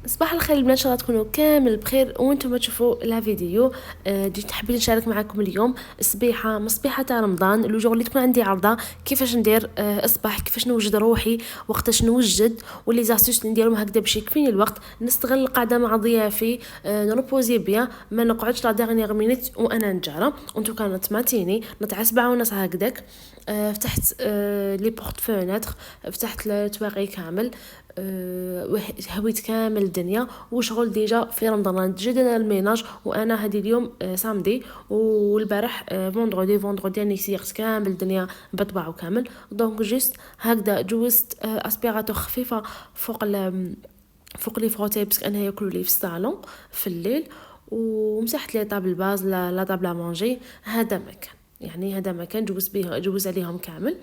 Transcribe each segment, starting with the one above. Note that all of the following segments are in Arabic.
صباح الخير البنات، ان شاء الله تكونوا كامل بخير وانتم تشوفوا لا فيديو. جيت حبيت نشارك معكم اليوم الصبيحه مصبيحه تاع رمضان. الوجور اللي تكون عندي عرضه كيفاش ندير اصبح، كيفاش نوجد روحي وقتاش نوجد، ولي زاستيس نديرهم هكذا باش يكفيني الوقت، نستغل القعده مع ضيافي، نروبوزي بيان، ما نقعدش لا ديرنيير مينيت وانا نجاره. وانتو كانت ماتيني نتاع 7:30 هكذاك. فتحت لي بورت فوناتر، فتحت التواقي كامل، هويت كامل الدنيا وشغل ديجا في رمضان. جدنا الميناج وانا هذه اليوم سامدي، والبارح فوندردي يعني سيرت كامل الدنيا بطبع وكامل. دونك جوست هكذا جوزت اسبيراتور خفيفه فوق لي فروتي باسكو انا ياكلوا لي في الصالون في الليل، ومسحت لي طابل باز لا طابل مانجي. هذا مكان، يعني هذا مكان جوز عليهم كامل.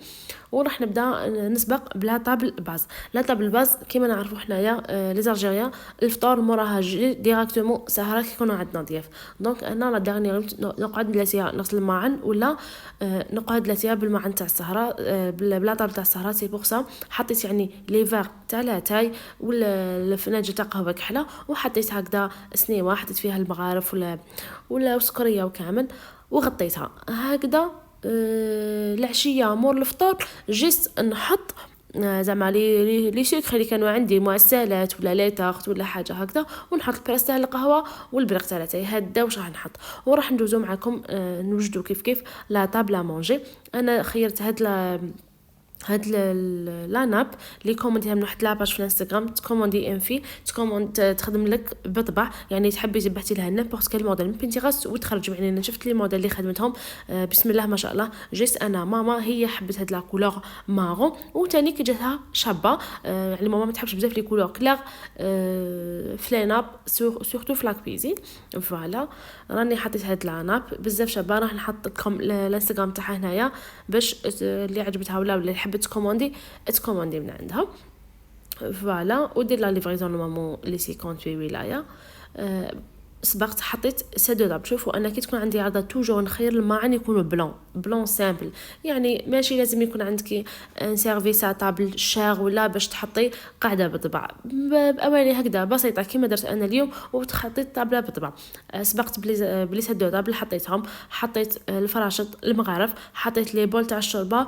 وراح نبدا نسبق بلا طابل باز. لا طابل باز كيما نعرفوا حنايا لي زالجيريان الفطور موراها ديراكتومون سهره كيكونوا عندنا ضياف. دونك انا لا ديرني نقعد نلاتيها نغسل الماعن ولا نقعد نلاتيها بالماعن تاع السهره بلا طابل تاع السهره. سي بوغ سا حطيت يعني لي فار تاع لاتاي ولا الفناجه تاع قهوه كحله، وحطيت هكذا سنيوه، حطيت فيها المغارف ولا سكريه وكامل، وغطيتها هكذا. العشيه مور الفطور جيست نحط زعما لي سكر اللي كانوا عندي، معسلات ولا ليتاغت ولا حاجه هكذا، ونحط البريس تاع القهوه والبريق تاع لاتاي. هدا واش راح نحط، وراح ندوزو معكم نوجدو كيف لا طابلا مونجي. انا خيرت هاد لا ناب لي كومونديها من واحد لاباج في الانستغرام، تكوموندي انفي تكوموند تخدم لك بطبع، يعني تحبي ذبحتي لها نيمبورط كال موديل من بنتيغاست وتخرج. يعني انا شفت لي موديل اللي خدمتهم بسم الله ما شاء الله. جيس انا ماما هي حبت هاد لا كولور مارون، وتاني كي جاتها شابه. يعني ماما ما تحبش بزاف لي كولور كلير في لي ناب سورتو في لا كويزين. فوالا راني حطيت هاد لا ناب بزاف شابه. راح نحط لكم الانستغرام تاعها هنايا باش اللي عجبتها ولا اللي حبت تكوموندي من عندها. فوالا ودير لا ليفريزون نورمالمون لي 58 ولايه. سبقت حطيت سادو داب. شوفوا انا كي تكون عندي عاده توجور نخير الماعن يكونوا بلون سامبل، يعني ماشي لازم يكون عندك ان سيرفيس طابل شاغ ولا باش تحطي قاعده بطبع باواني هكذا بسيطه كيما درت انا اليوم، وتحطيت طابله بطبع. سبقت بلي سادو داب حطيتهم، حطيت الفراشط المغارف، حطيت لي بول تاع الشوربه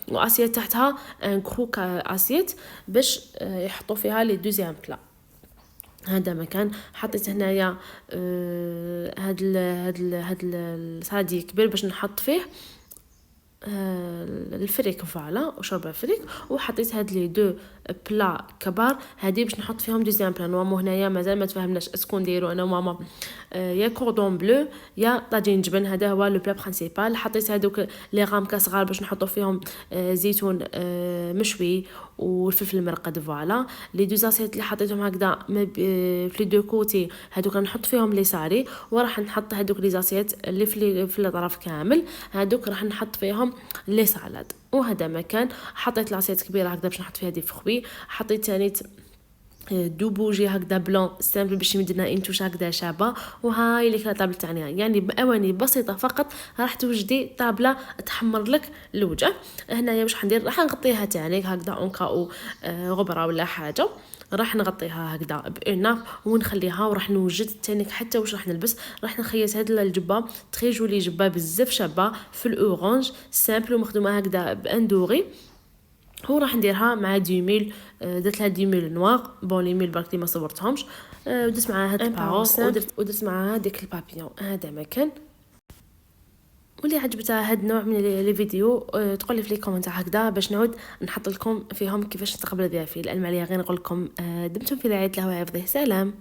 واسيت تحتها ان كروك اسيت باش يحطوا فيها لي دوزيام بلا. هذا مكان حطيت هنايا هاد الصادي كبير باش نحط فيه الفريك. فوالا وشرب فريك، وحطيت هاد لي دو بلا كبار هادي باش نحط فيهم دوزيام بلان. ماما هنايا مازال ما تفهمناش اسكو نديرو انا وماما يا كوردون بلو يا طاجين جبن. هذا هو لو بلا برينسيبال. حطيت هذوك لي غامكا صغار باش نحطو فيهم زيتون مشوي والفلفل المرقد. فوالا لي دو زاسيت اللي حطيتهم هكذا في لي دو كوتي هذوك نحط فيهم لي ساري، وراح نحط هذوك لي زاسيت اللي في الاطراف كامل هذوك راح نحط فيهم لي سالاد. وهذا مكان حطيت لاسيت كبيره هكذا باش نحط فيها دي فخوي. حطيت ثاني دو بوجي هكذا بلون سامبل باش يمدنا انتوش هكذا شابه. وهاي اللي كانت طابله تاعنا، يعني باواني بسيطه فقط راح توجدي طابله تحمر لك الوجه. هنايا واش حندير، راح نغطيها تاني هكذا اون كاو غبره ولا حاجه، راح نغطيها هكذا باناف ونخليها. وراح نوجد تاني حتى واش راح نلبس. راح نخيط هاد الجبه تري جولي، جبه بزاف شابه في الاورانج سامبل ومخدومه هكذا باندوري. هو راح نديرها مع ديميل، درت لها ديميل نوار بون لي ميل برك ما صورتهمش. ودرت معاها هاد البارون ودرت معاها ديك البابيون. هذا مكان. واللي عجبتها هاد النوع من لي فيديو تقول لي في لي كومنت هكذا باش نعود نحط لكم فيهم كيفاش نستقبل ضيافي. الان معليا غير نقول لكم دمتم في رعايه الله وحفظه. سلام.